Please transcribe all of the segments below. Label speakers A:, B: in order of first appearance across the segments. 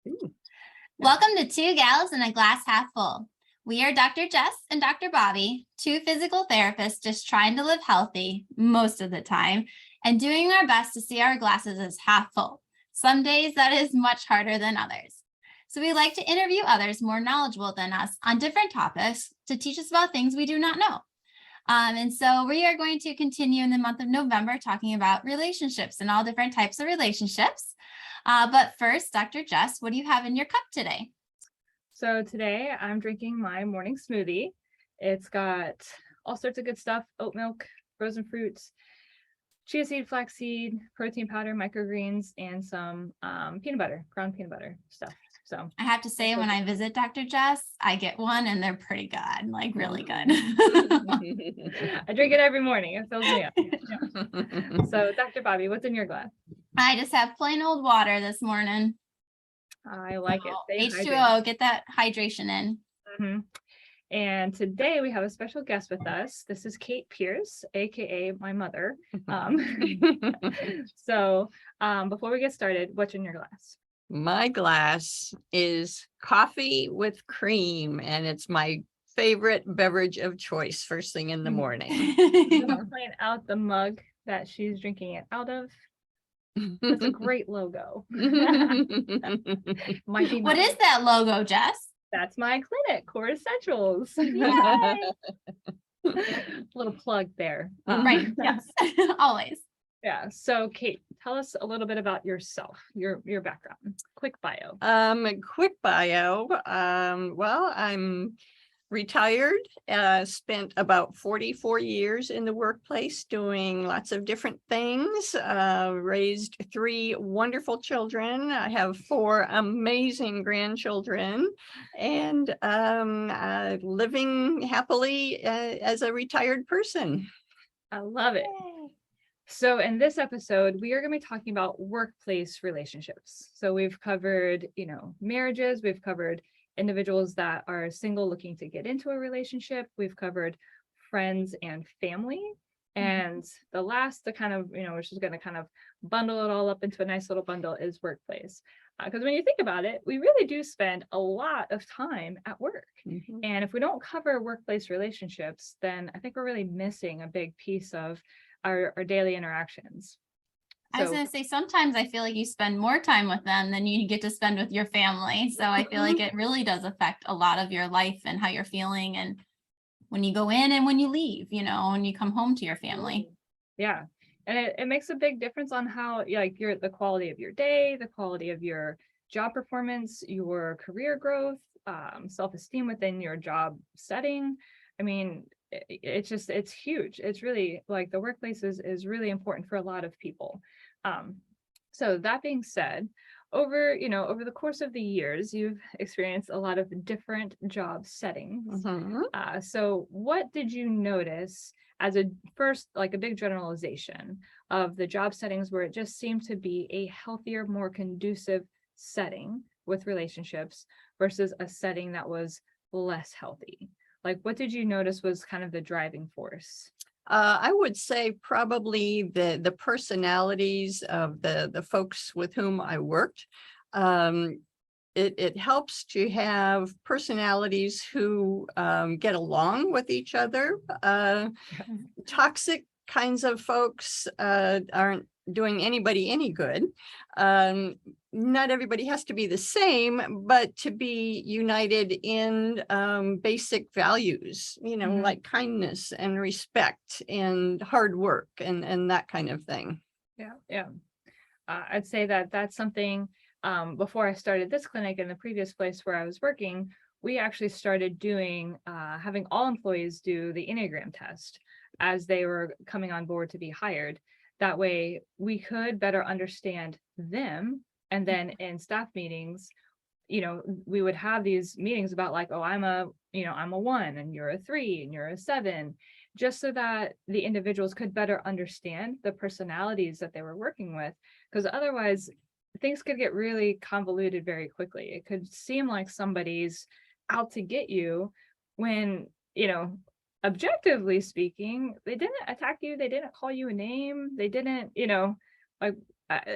A: Ooh.
B: Welcome to Two Gals and a Glass Half Full. We are Dr. Jess and Dr. Bobby, two physical therapists just trying to live healthy most of the time and doing our best to see our glasses as half full. Some days that is much harder than others. So we like to interview others more knowledgeable than us on different topics to teach us about things we do not know. And so we are going to continue in the month of November talking about relationships and all different types of relationships. But first, Dr. Jess, what do you have in your cup today?
A: So today I'm drinking my morning smoothie. It's got all sorts of good stuff: oat milk, frozen fruits, chia seed, flaxseed, protein powder, microgreens, and some peanut butter, ground peanut butter stuff. So
B: I have to say, when I visit Dr. Jess, I get one and they're pretty good, like really good.
A: I drink it every morning. It fills me up. Yeah. So Dr. Bobby, what's in your glass?
B: I just have plain old water this morning.
A: I like it. Stay
B: H2O, get that hydration in.
A: Mm-hmm. And today we have a special guest with us. This is Kate Pearce, aka my mother. So before we get started, what's in your glass?
C: My glass is coffee with cream, and it's my favorite beverage of choice first thing in the morning.
A: I'm gonna point out the mug that she's drinking it out of. That's a great logo.
B: What is that logo, Jess?
A: That's my clinic, Core Essentials. Little plug there.
B: Right. Yes. Always.
A: Yeah. So Kate, tell us a little bit about yourself, your background. Quick bio.
C: Quick bio. Well, I'm retired, spent about 44 years in the workplace doing lots of different things, raised 3 wonderful children. I have 4 amazing grandchildren, and living happily as a retired person.
A: I love it. So in this episode, we are going to be talking about workplace relationships. So we've covered, marriages, we've covered individuals that are single looking to get into a relationship. We've covered friends and family. And the last, the kind of, which is going to kind of bundle it all up into a nice little bundle, is workplace. Because when you think about it, we really do spend a lot of time at work.
C: Mm-hmm.
A: And if we don't cover workplace relationships, then I think we're really missing a big piece of our daily interactions.
B: I was going to say, sometimes I feel like you spend more time with them than you get to spend with your family. So I feel like it really does affect a lot of your life and how you're feeling, and when you go in and when you leave, when you come home to your family.
A: Yeah. And it makes a big difference on how, the quality of your day, the quality of your job performance, your career growth, self-esteem within your job setting. I mean, it's huge. It's really like the workplace is really important for a lot of people. So that being said, over the course of the years, you've experienced a lot of different job settings.
C: Mm-hmm.
A: So what did you notice as a big generalization of the job settings where it just seemed to be a healthier, more conducive setting with relationships versus a setting that was less healthy? Like, what did you notice was kind of the driving force?
C: I would say probably the personalities of the folks with whom I worked. It helps to have personalities who get along with each other. Toxic kinds of folks aren't doing anybody any good. Not everybody has to be the same, but to be united in basic values, like kindness and respect and hard work and that kind of thing.
A: Yeah. I'd say that's something. Before I started this clinic, in the previous place where I was working, we actually started doing having all employees do the Enneagram test as they were coming on board to be hired. That way we could better understand them. And then in staff meetings, we would have these meetings about like, oh, I'm a 1 and you're a 3 and you're a 7, just so that the individuals could better understand the personalities that they were working with. Because otherwise things could get really convoluted very quickly. It could seem like somebody's out to get you when, objectively speaking, they didn't attack you. They didn't call you a name. They didn't,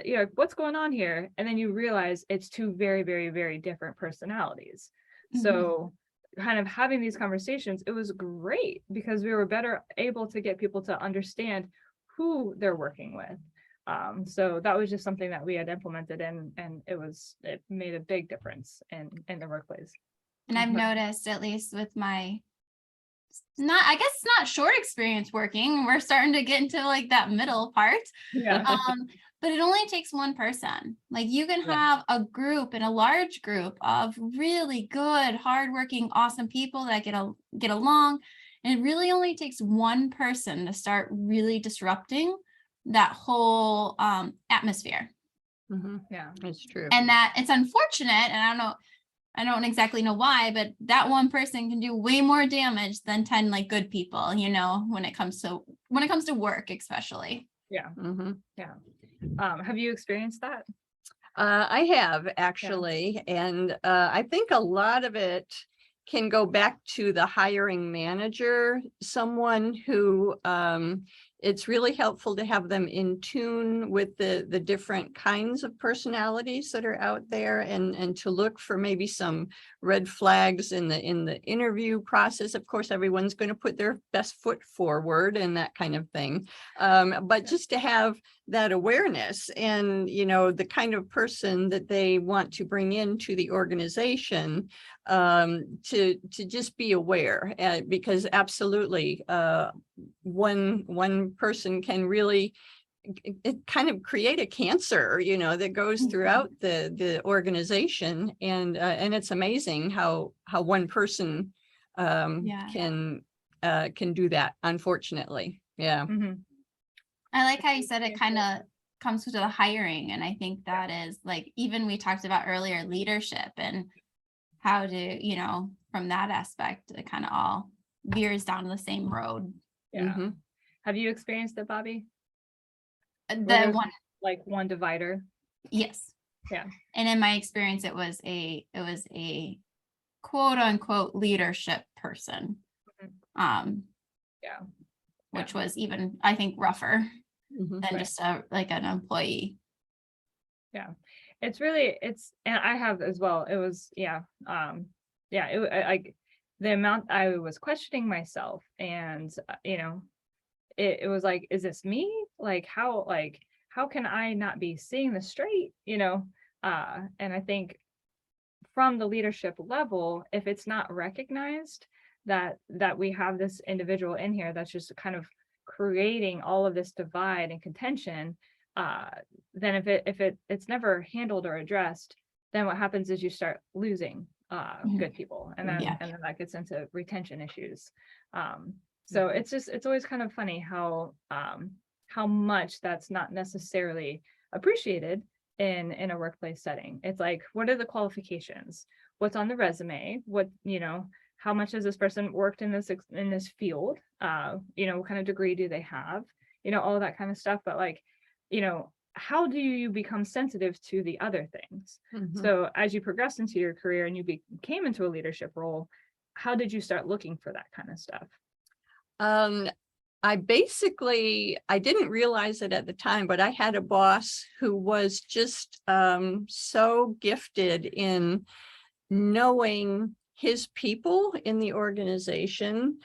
A: you're like, what's going on here? And then you realize it's two very, very, very different personalities.
B: Mhm.
A: So kind of having these conversations, it was great because we were better able to get people to understand who they're working with. So that was just something that we had implemented, and it made a big difference in the workplace.
B: And I've noticed, at least with my I guess not short experience working, we're starting to get into like that middle part.
A: Yeah.
B: But it only takes one person. Like you can
C: Yeah.
B: have a group and a large group of really good, hardworking, awesome people that get along. And it really only takes one person to start really disrupting that whole atmosphere.
C: Mhm.
A: Yeah.
C: It's true.
B: And that it's unfortunate, and I don't exactly know why, but that one person can do way more damage than 10 like good people, when it comes to work, especially.
A: Yeah.
C: Mhm.
A: Yeah. Have you experienced that?
C: I have actually, and I think a lot of it can go back to the hiring manager, someone who it's really helpful to have them in tune with the different kinds of personalities that are out there, and to look for maybe some red flags in the interview process. Of course, everyone's going to put their best foot forward and that kind of thing, but just to have that awareness and the kind of person that they want to bring into the organization, to just be aware, because absolutely one person can really it kind of create a cancer that goes throughout the organization, and it's amazing how one person
B: Yeah.
C: can do that, unfortunately. Yeah.
A: Mhm.
B: I like how you said it kind of comes to the hiring. And I think that is like, even we talked about earlier, leadership and how to, from that aspect, it kind of all veers down the same road.
A: Yeah.
C: Mhm.
A: Have you experienced it, Bobby? Where
B: The
A: there's
B: one,
A: like one divider?
B: yes.
A: Yeah.
B: And in my experience, it was a quote unquote leadership person.
A: Mhm. Yeah.
B: Which was even, I think, rougher
C: Mhm.
B: than
A: Right.
B: just like an employee.
A: Yeah. And I have as well. It was, yeah. The amount I was questioning myself, and it was like, is this me? Like how can I not be seeing this straight? And I think from the leadership level, if it's not recognized that we have this individual in here that's just kind of creating all of this divide and contention, uh then it's never handled or addressed, then what happens is you start losing
B: Mhm.
A: good people, and then
B: Yeah.
A: that gets into retention issues. So it's always kind of funny how much that's not necessarily appreciated in a workplace setting. It's like, what are the qualifications? What's on the resume? How much has this person worked in this field? What kind of degree do they have? All that kind of stuff. But like, how do you become sensitive to the other things?
C: Mhm.
A: So as you progressed into your career and you came into a leadership role, how did you start looking for that kind of stuff?
C: I didn't realize it at the time, but I had a boss who was just so gifted in knowing his people in the organization,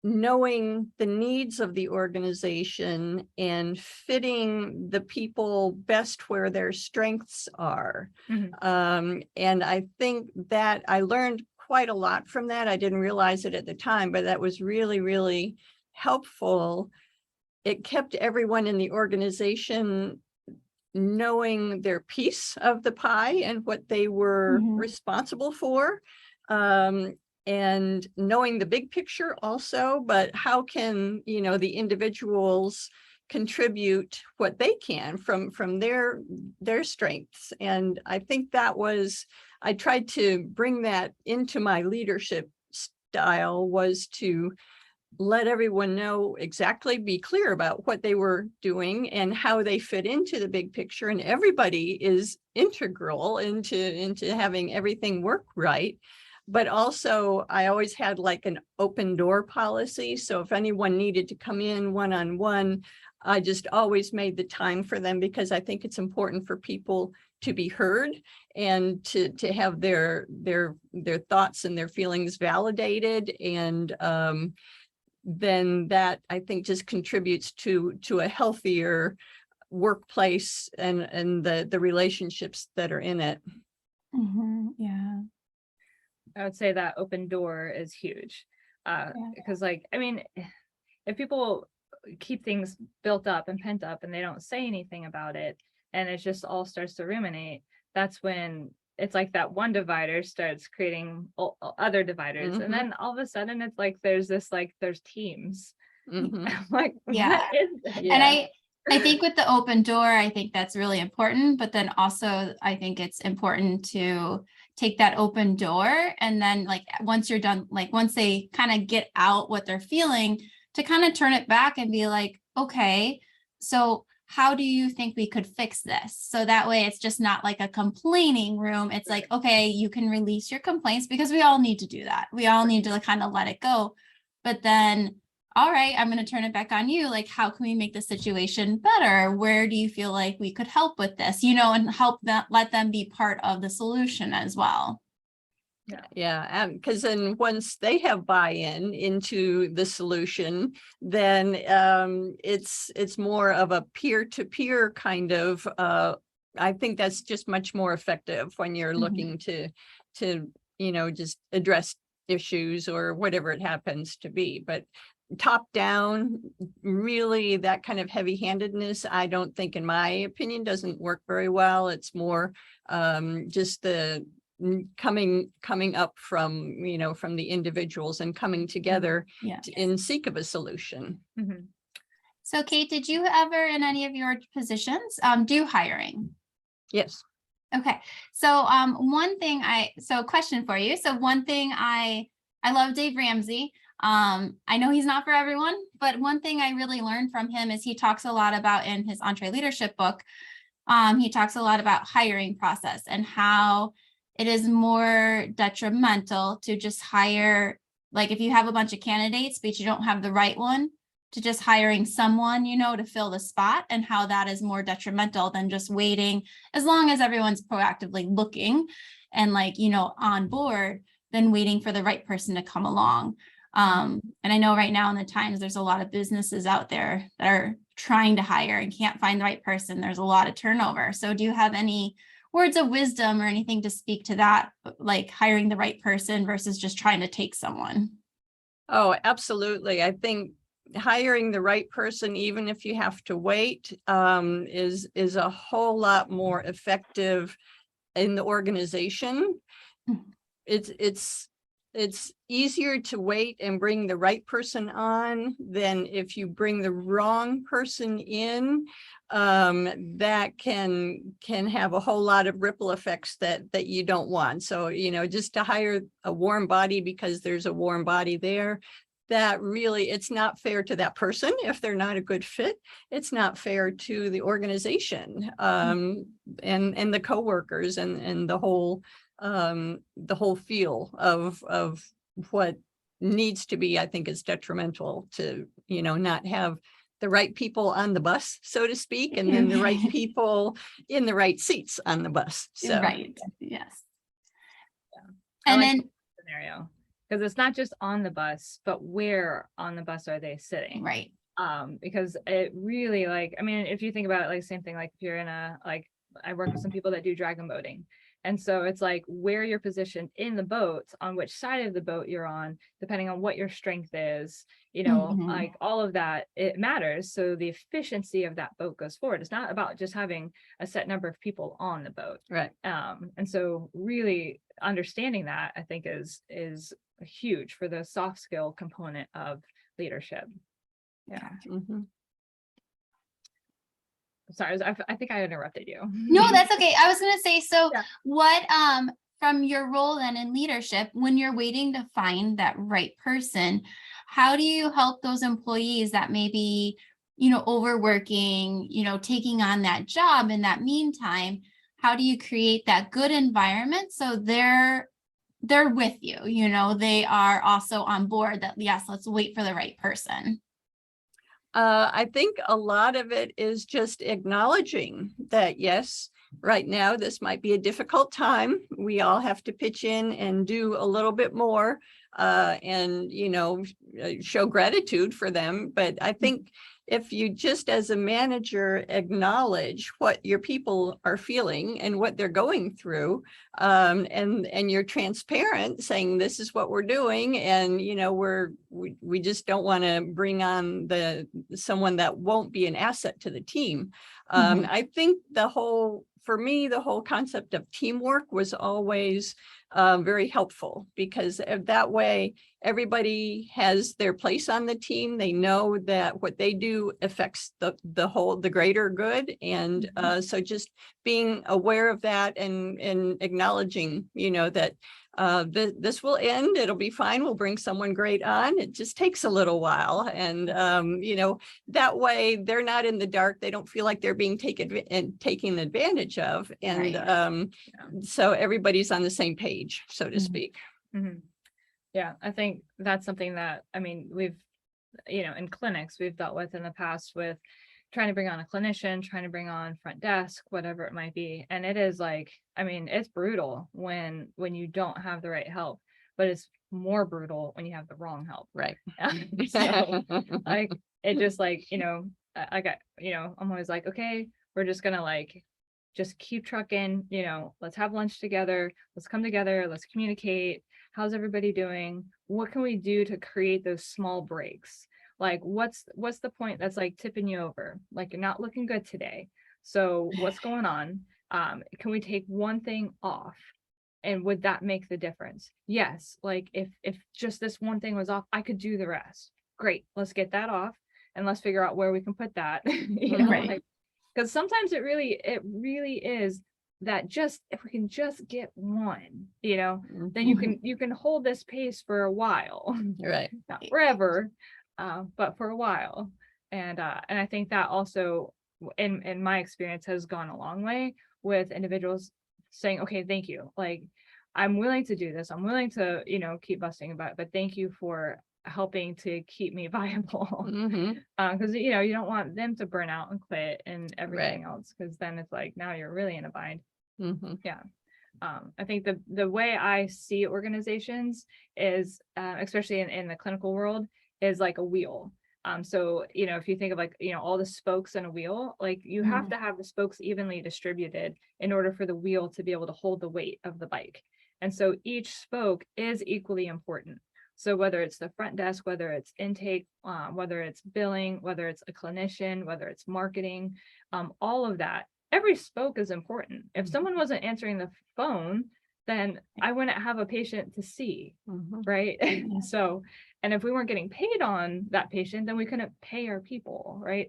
C: knowing the needs of the organization, and fitting the people best where their strengths are.
A: Mhm.
C: And I think that I learned quite a lot from that. I didn't realize it at the time, but that was really, really helpful. It kept everyone in the organization knowing their piece of the pie and what they were
B: Mhm.
C: responsible for, and knowing the big picture also, but how can the individuals contribute what they can from their strengths. And I think I tried to bring that into my leadership style, was to let everyone know exactly, be clear about what they were doing and how they fit into the big picture. And everybody is integral into having everything work right. But also, I always had like an open door policy. So if anyone needed to come in one-on-one, I just always made the time for them because I think it's important for people to be heard and to have their thoughts and their feelings validated. And then that, I think, just contributes to a healthier workplace and the relationships that are in it.
B: Yeah.
A: I would say that open door is huge. Because like, I mean, if people keep things built up and pent up and they don't say anything about it, and it just all starts to ruminate, that's when it's like that one divider starts creating other dividers. And then all of a sudden it's like there's teams.
C: Mhm.
A: I'm like,
B: Yeah.
A: what is that?
B: And I think with the open door, I think that's really important. But then also, I think it's important to take that open door. And then like, once you're done, like once they kind of get out what they're feeling, to kind of turn it back and be like, okay, so how do you think we could fix this? So that way it's just not like a complaining room. It's like, okay, you can release your complaints, because we all need to do that. We all need to kind of let it go. But then, all right, I'm going to turn it back on you. Like, how can we make the situation better? Where do you feel like we could help with this, and help them, let them be part of the solution as well.
C: Yeah, and because then once they have buy-in into the solution, then it's more of a peer-to-peer kind of I think that's just much more effective when you're looking to just address issues or whatever it happens to be. But top down, really, that kind of heavy-handedness, I don't think, in my opinion, doesn't work very well. It's more just the coming up from from the individuals and coming together in seek of a solution.
B: So Kate, did you ever in any of your positions do hiring?
C: Yes.
B: Okay, so question for you. So one thing I love Dave Ramsey. I know he's not for everyone, but one thing I really learned from him is he talks a lot about, in his EntreLeadership book, he talks a lot about hiring process and how it is more detrimental to just hire, like if you have a bunch of candidates, but you don't have the right one, to just hiring someone, to fill the spot, and how that is more detrimental than just waiting, as long as everyone's proactively looking and on board, than waiting for the right person to come along. And I know right now in the times, there's a lot of businesses out there that are trying to hire and can't find the right person. There's a lot of turnover. So do you have any words of wisdom or anything to speak to that, like hiring the right person versus just trying to take someone?
C: Oh, absolutely. I think hiring the right person, even if you have to wait, is a whole lot more effective in the organization. It's easier to wait and bring the right person on than if you bring the wrong person in. That can have a whole lot of ripple effects that you don't want. So, just to hire a warm body because there's a warm body there, that really, it's not fair to that person if they're not a good fit. It's not fair to the organization and the coworkers and the whole feel of what needs to be. I think is detrimental to not have the right people on the bus, so to speak, and then the right people in the right seats on the bus. So
B: right, yes.
A: Yeah.
B: And
A: like
B: then
A: scenario, because it's not just on the bus, but where on the bus are they sitting?
B: Right.
A: Because it really, if you think about it, like same thing, like if you're in I work with some people that do dragon boating. And so it's like where you're positioned in the boat, on which side of the boat you're on, depending on what your strength is, like all of that, it matters. So the efficiency of that boat goes forward. It's not about just having a set number of people on the boat.
C: Right.
A: And so really understanding that, I think is huge for the soft skill component of leadership. Yeah. Sorry, I think I interrupted you.
B: No, that's okay. I was going to say, so
A: Yeah.
B: what, from your role then in leadership, when you're waiting to find that right person, how do you help those employees that may be, overworking, taking on that job in that meantime? How do you create that good environment so they're with you, they are also on board that, yes, let's wait for the right person?
C: I think a lot of it is just acknowledging that, yes, right now, this might be a difficult time. We all have to pitch in and do a little bit more and, show gratitude for them. But I think if you just as a manager acknowledge what your people are feeling and what they're going through, and you're transparent saying this is what we're doing, and we just don't want to bring on someone that won't be an asset to the team. I think for me, the whole concept of teamwork was always very helpful, because that way everybody has their place on the team. They know that what they do affects the greater good. And so just being aware of that and acknowledging, that this will end, it'll be fine, we'll bring someone great on. It just takes a little while. And, that way they're not in the dark. They don't feel like they're being taken advantage of. And so everybody's on the same page, so to speak.
A: Mm-hmm. Yeah, I think that's something that, we've, in clinics, we've dealt with in the past with trying to bring on a clinician, trying to bring on front desk, whatever it might be. And it is like, it's brutal when you don't have the right help, but it's more brutal when you have the wrong help.
C: Right.
A: So like, it just like, I got, I'm always like, okay, we're just gonna like, just keep trucking, let's have lunch together, let's come together, let's communicate. How's everybody doing? What can we do to create those small breaks? Like, what's the point that's like tipping you over? Like, you're not looking good today. So what's going on? Can we take one thing off? And would that make the difference? Yes. Like if just this one thing was off, I could do the rest. Great. Let's get that off and let's figure out where we can put that.
B: Right.
A: Because sometimes it really is that just if we can just get one, then you can hold this pace for a while.
C: Right.
A: Not forever, but for a while. And I think that also in my experience has gone a long way with individuals saying, okay, thank you. Like, I'm willing to do this. I'm willing to, keep busting about it, but thank you for helping to keep me viable. Because, you don't want them to burn out and quit and everything else, because then it's like, now you're really in a bind. Yeah. I think the way I see organizations is, especially in the clinical world, is like a wheel. So, if you think of like, all the spokes in a wheel, like you have to have the spokes evenly distributed in order for the wheel to be able to hold the weight of the bike. And so each spoke is equally important. So whether it's the front desk, whether it's intake, whether it's billing, whether it's a clinician, whether it's marketing, all of that, every spoke is important. If someone wasn't answering the phone, then I wouldn't have a patient to see, right? So, and if we weren't getting paid on that patient, then we couldn't pay our people, right?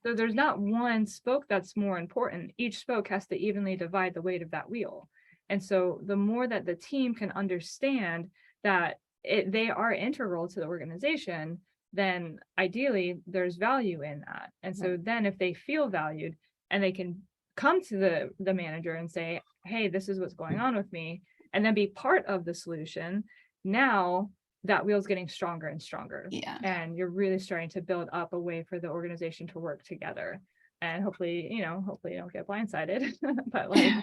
A: So there's not one spoke that's more important. Each spoke has to evenly divide the weight of that wheel. And so the more that the team can understand that they are integral to the organization, then ideally there's value in that. And so then if they feel valued and they can come to the manager and say, hey, this is what's going on with me, and then be part of the solution, now that wheel's getting stronger and stronger.
B: Yeah.
A: And you're really starting to build up a way for the organization to work together. And hopefully you don't get blindsided. But like,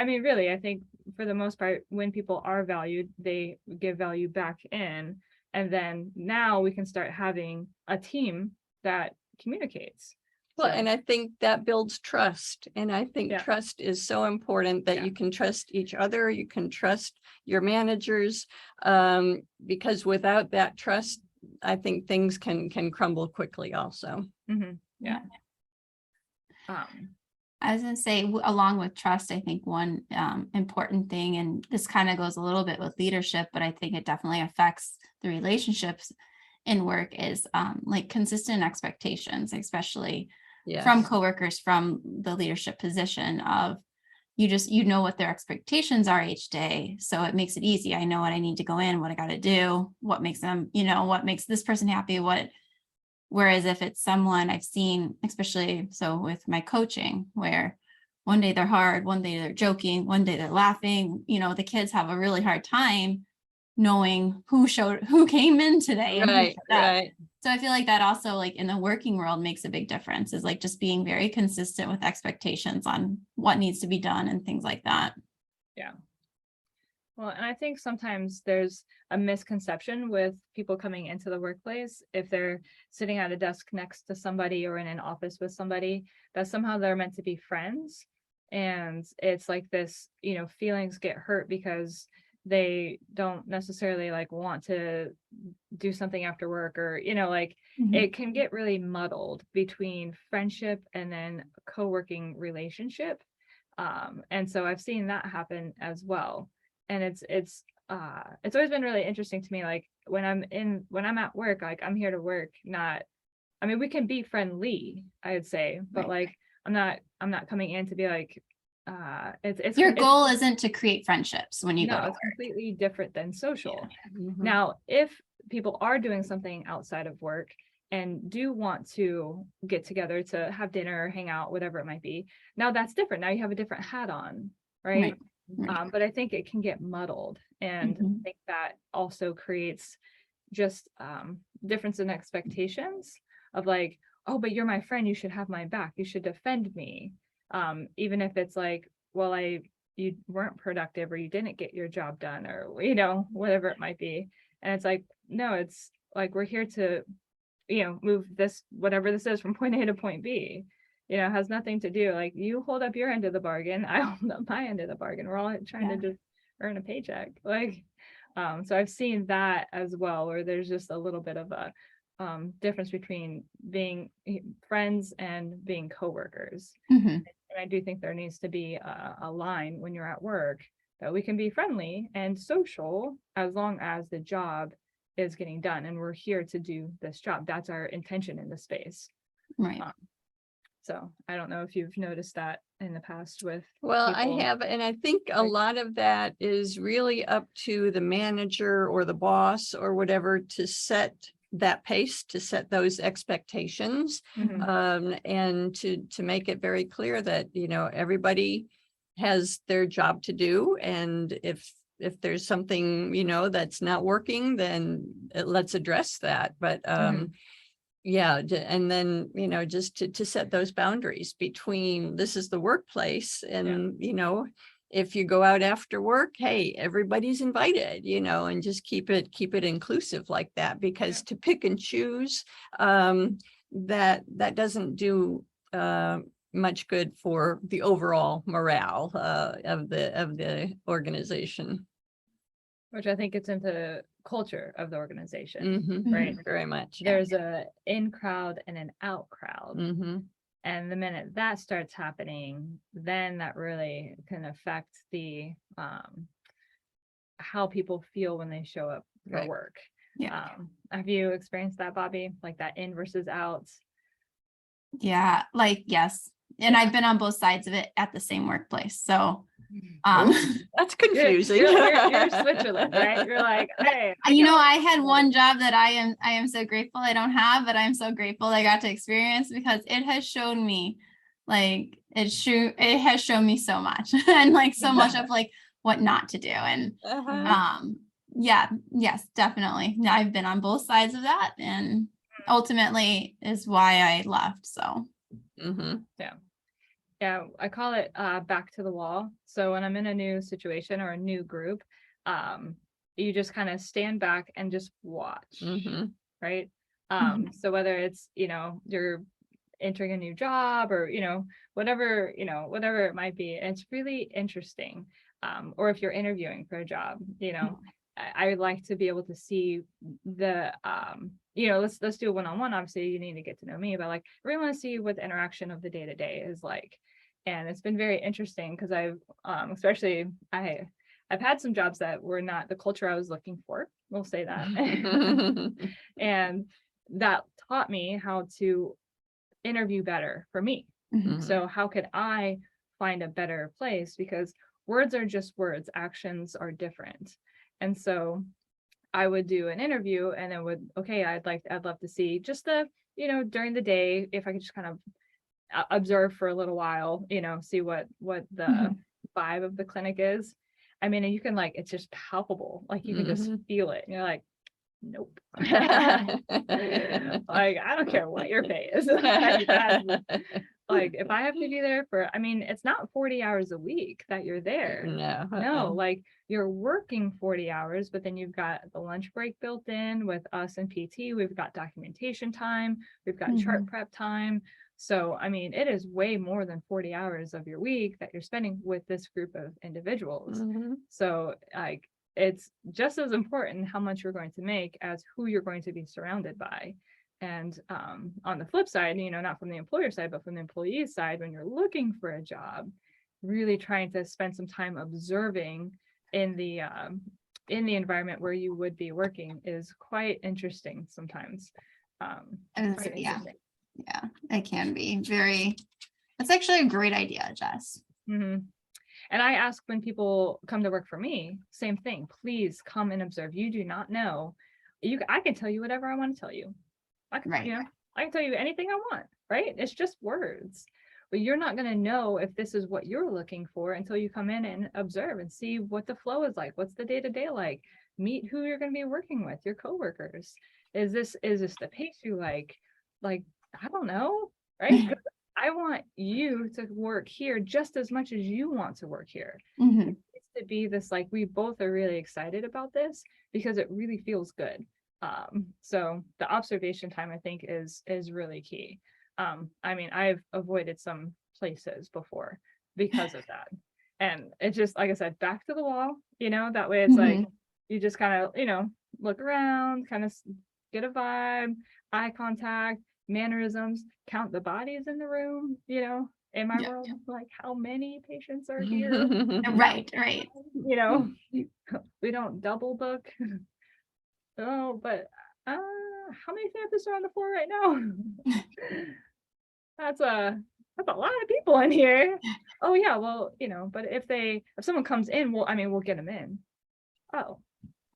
A: really, I think for the most part, when people are valued, they give value back in. And then now we can start having a team that communicates.
C: Well, and I think that builds trust. And I think trust is so important, that you can trust each other, you can trust your managers, because without that trust, I think things can crumble quickly also.
A: Yeah.
B: I was going to say, along with trust, I think one important thing, and this kind of goes a little bit with leadership, but I think it definitely affects the relationships in work, is like consistent expectations, especially from coworkers, from the leadership position of you know what their expectations are each day. So it makes it easy. I know what I need to go in, what I got to do, what makes them, what makes this person happy, whereas if it's someone I've seen, especially so with my coaching, where one day they're hard, one day they're joking, one day they're laughing, the kids have a really hard time knowing who came in today.
C: Right.
B: So I feel like that also, like in the working world, makes a big difference, is like just being very consistent with expectations on what needs to be done and things like that.
A: Yeah. Well, and I think sometimes there's a misconception with people coming into the workplace, if they're sitting at a desk next to somebody or in an office with somebody, that somehow they're meant to be friends. And it's like this, feelings get hurt because they don't necessarily like want to do something after work, or,
B: Mhm.
A: it can get really muddled between friendship and then co-working relationship. And so I've seen that happen as well. And it's always been really interesting to me, like when I'm at work, like I'm here to work, not, I mean, we can be friendly, I would say, but
B: Right.
A: like I'm not coming in to be like it's
B: Your goal isn't to create friendships when you go
A: no,
B: to
A: it's
B: work.
A: completely different than social.
C: Mhm.
A: Now, if people are doing something outside of work and do want to get together to have dinner, hang out, whatever it might be, now that's different. Now you have a different hat on, right?
B: Right.
A: But I think it can get muddled, and
B: Mhm.
A: I think that also creates just difference in expectations of like, oh, but you're my friend, you should have my back, you should defend me. Even if it's like, well, you weren't productive, or you didn't get your job done, or whatever it might be. And it's like, no, it's like we're here to move this, whatever this is, from point A to point B. It has nothing to do, like, you hold up your end of the bargain, I hold up my end of the bargain, we're all trying to
B: Yeah.
A: just earn a paycheck, like. So I've seen that as well, where there's just a little bit of a difference between being friends and being coworkers.
B: Mhm.
A: And I do think there needs to be a line when you're at work, that we can be friendly and social as long as the job is getting done and we're here to do this job. That's our intention in the space.
B: Right.
A: So I don't know if you've noticed that in the past with
C: Well,
A: people.
C: I have, and I think a
A: Like-
C: lot of that is really up to the manager or the boss or whatever to set that pace, to set those expectations,
A: Mhm.
C: and to make it very clear that, everybody has their job to do. And if there's something, that's not working, then let's address that. But
A: Mhm.
C: yeah, and then, just to set those boundaries between, this is the workplace, and, if you go out after work, hey, everybody's invited, and just keep it inclusive like that, because to pick and choose, that doesn't do much good for the overall morale of the organization.
A: Which I think gets into culture of the organization,
C: Mhm,
A: right?
C: very much.
A: There's a in crowd and an out crowd.
C: Mhm.
A: And the minute that starts happening, then that really can affect the how people feel when they show up for
C: Right.
A: work.
B: Yeah.
A: Have you experienced that, Bobby? Like that in versus out?
B: Yeah. Like, yes. And I've been on both sides of it at the same workplace. So,
C: Ooh, that's confusing.
A: You're Switzerland, right? You're like, hey,
B: I had one job that I am so grateful I don't have, but I'm so grateful I got to experience, because it has shown me, like, it has shown me so much and like so much of like what not to do. And
C: Uh-huh.
B: yeah, yes, definitely. I've been on both sides of that, and ultimately is why I left. So
C: Mhm.
A: Yeah, I call it back to the wall. So when I'm in a new situation or a new group, you just kind of stand back and just watch,
C: Mhm.
A: right?
B: Mhm.
A: So whether it's, you're entering a new job, or, whatever it might be, it's really interesting. Or if you're interviewing for a job, I would like to be able to see the let's do a one-on-one. Obviously you need to get to know me, but like I really want to see what the interaction of the day-to-day is like. And it's been very interesting because I've especially I've had some jobs that were not the culture I was looking for, we'll say that. And that taught me how to interview better for me.
B: Mhm.
A: So how could I find a better place? Because words are just words, actions are different. And so I would do an interview and then okay, I'd love to see just during the day, if I could just kind of observe for a little while, see what the
B: Mhm.
A: vibe of the clinic is. I mean, and you can, like, it's just palpable, like you can just
C: Mhm.
A: feel it. And you're like, nope. Like, I don't care what your pay is. Like, like, if I have to be there for, I mean, it's not 40 hours a week that you're there.
C: No.
A: No, like you're working 40 hours, but then you've got the lunch break built in with us and PT. We've got documentation time, we've got chart prep time. So, I mean, it is way more than 40 hours of your week that you're spending with this group of individuals.
C: Mhm.
A: So, like, it's just as important how much you're going to make as who you're going to be surrounded by. And on the flip side, you know, not from the employer side, but from the employee side, when you're looking for a job, really trying to spend some time observing in the environment where you would be working is quite interesting sometimes. Quite
B: Yeah.
A: interesting.
B: Yeah, it can be very, that's actually a great idea, Jess.
A: Mhm. And I ask when people come to work for me, same thing, please come and observe. You do not know. I can tell you whatever I want to tell you. I can,
B: Right.
A: you know, I can tell you anything I want, right? It's just words. But you're not going to know if this is what you're looking for until you come in and observe and see what the flow is like. What's the day-to-day like? Meet who you're going to be working with, your coworkers. Is this the pace you like? Like, I don't know, right? 'Cause I want you to work here just as much as you want to work here.
B: Mhm.
A: It needs to be this, like, we both are really excited about this because it really feels good. So the observation time, I think, is really key. I mean, I've avoided some places before because of that. And it's just, like I said, back to the wall, you know, that way it's like, you just kind of, you know, look around, kind of get a vibe, eye contact, mannerisms, count the bodies in the room, you know, in my
B: Yeah,
A: world, like how many patients are here,
B: Right.
A: you know, we don't double book. Oh, but how many therapists are on the floor right now? That's a lot of people in here. Oh yeah, well, you know, but if someone comes in, well, I mean, we'll get them in. Oh,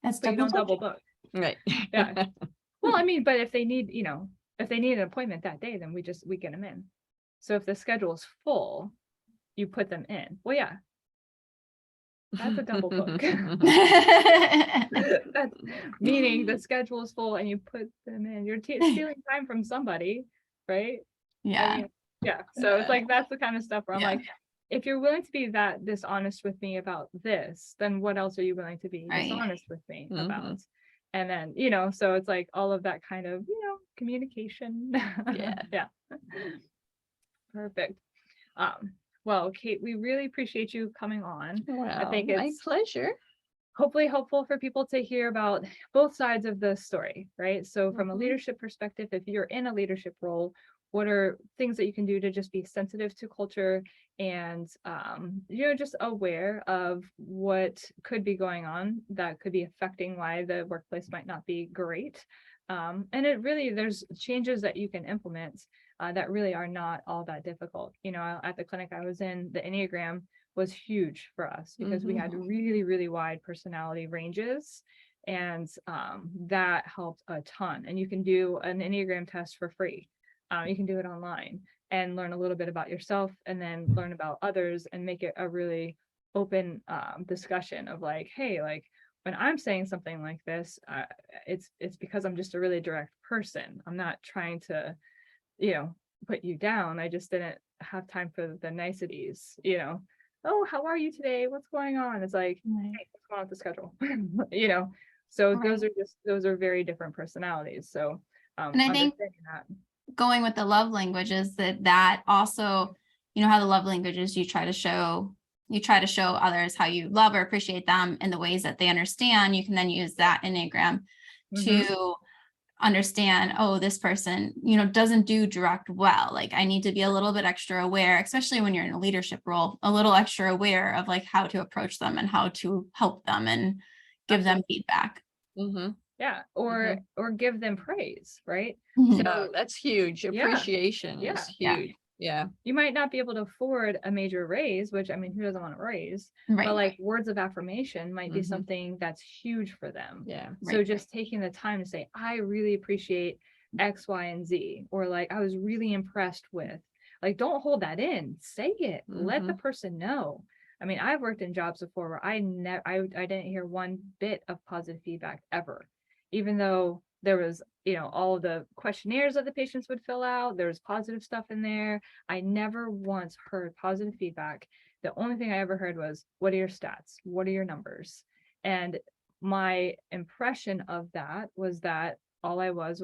B: That's
A: but you don't double book.
C: Right.
A: Yeah. Well, I mean, but if they need, you know, if they need an appointment that day, then we get them in. So if the schedule is full, you put them in. Well, yeah, that's a double book. That's meaning the schedule is full and you put them in. You're stealing time from somebody, right? I
B: Yeah.
A: mean, yeah. So it's like, that's the kind of stuff where I'm
B: Yeah.
A: like, if you're willing to be that dishonest with me about this, then what else are you willing to be
B: Right.
A: dishonest with me
C: Mhm.
A: about? And then, you know, so it's like all of that kind of, you know, communication.
C: Yeah.
A: Yeah. Perfect. Well, Kate, we really appreciate you coming on.
C: Well,
A: think
C: my
A: it's
C: pleasure.
A: hopefully helpful for people to hear about both sides of the story, right? So from a
C: Mhm.
A: leadership perspective, if you're in a leadership role, what are things that you can do to just be sensitive to culture and, you know, just aware of what could be going on that could be affecting why the workplace might not be great. And it really, there's changes that you can implement that really are not all that difficult. You know, at the clinic I was in, the Enneagram was huge for us because we had really, really wide personality ranges. And that helped a ton. And you can do an Enneagram test for free. You can do it online and learn a little bit about yourself and then learn about others and make it a really open discussion of like, hey, like when I'm saying something like this, it's because I'm just a really direct person. I'm not trying to, you know, put you down. I just didn't have time for the niceties, you know. Oh, how are you today? What's going on? It's like, hey, what's going on with the schedule? You know, so those are very different personalities. So
B: And I think
A: understanding that.
B: going with the love languages, that also, you know, how the love languages, you try to show others how you love or appreciate them in the ways that they understand. You can then use that Enneagram to understand, oh, this person, you know, doesn't do direct well. Like I need to be a little bit extra aware, especially when you're in a leadership role, a little extra aware of like how to approach them and how to help them and give them feedback.
C: Mhm.
A: Yeah, or give them praise, right?
B: Mhm.
C: So that's huge.
A: Yeah.
C: Appreciation
A: Yeah.
C: is
B: Yeah.
C: huge. Yeah.
A: You might not be able to afford a major raise, which I mean, who doesn't want a raise?
B: Right.
A: But like words of affirmation might be
C: Mhm.
A: something that's huge for them.
C: Yeah.
A: So
B: Right.
A: just taking the time to say, I really appreciate X, Y, and Z, or like I was really impressed with, like, don't hold that in, say it, let the person know. I mean, I've worked in jobs before where I didn't hear one bit of positive feedback ever. even though there was, all of the questionnaires that the patients would fill out, there was positive stuff in there. I never once heard positive feedback. The only thing I ever heard was, what are your stats? What are your numbers? And my impression of that was that all I was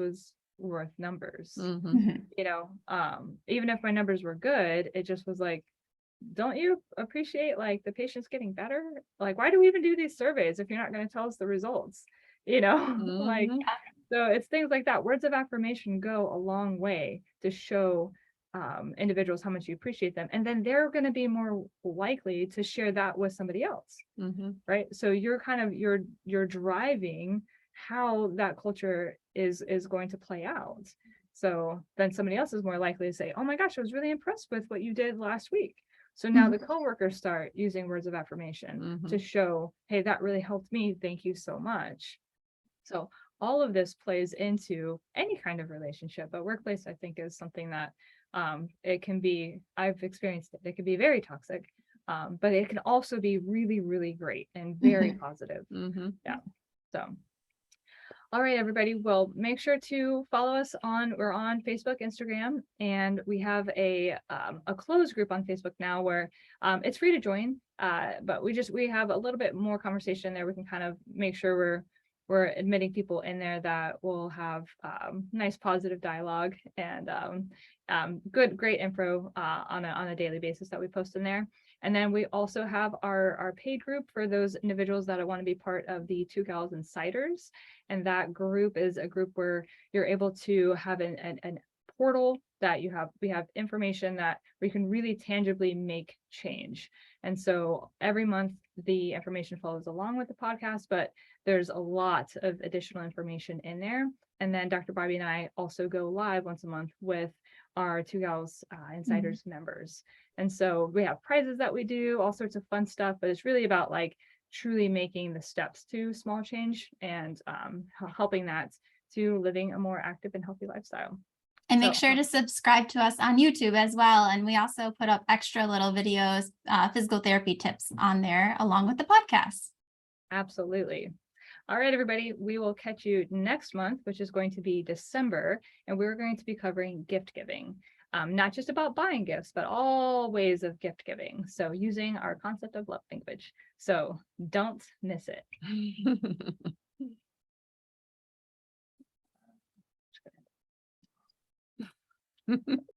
A: worth numbers.
C: Mhm.
A: Even if my numbers were good, it just was like, don't you appreciate like the patient's getting better? Like, why do we even do these surveys if you're not going to tell us the results? Like,
C: Mhm.
A: so it's things like that. Words of affirmation go a long way to show individuals how much you appreciate them. And then they're going to be more likely to share that with somebody else.
C: Mhm.
A: Right. So you're kind of, you're driving how that culture is going to play out. So then somebody else is more likely to say, oh my gosh, I was really impressed with what you did last week. So now the coworkers start using words of affirmation to show, hey, that really helped me. Thank you so much. So all of this plays into any kind of relationship, but workplace, I think, is something that it can be, I've experienced it. It can be very toxic, but it can also be really, really great and very positive.
C: Mhm.
A: Yeah. So, all right, everybody. Well, make sure to follow us we're on Facebook, Instagram, and we have a closed group on Facebook now where it's free to join. But we have a little bit more conversation there. We can kind of make sure we're admitting people in there that will have nice positive dialogue and great info on a daily basis that we post in there. And then we also have our paid group for those individuals that want to be part of the Two Gals Insiders. And that group is a group where you're able to have an portal that we have information that we can really tangibly make change. And so every month the information follows along with the podcast, but there's a lot of additional information in there. And then Dr. Bobby and I also go live once a month with our Two Gals Insiders members. And so we have prizes that we do, all sorts of fun stuff, but it's really about like truly making the steps to small change and helping that to living a more active and healthy lifestyle.
B: And make
A: So,
B: sure to subscribe to us on YouTube as well. And we also put up extra little videos, physical therapy tips on there along with the podcast.
A: Absolutely. All right, everybody, we will catch you next month, which is going to be December, and we're going to be covering gift giving. Not just about buying gifts, but all ways of gift giving. So using our concept of love language. So don't miss it.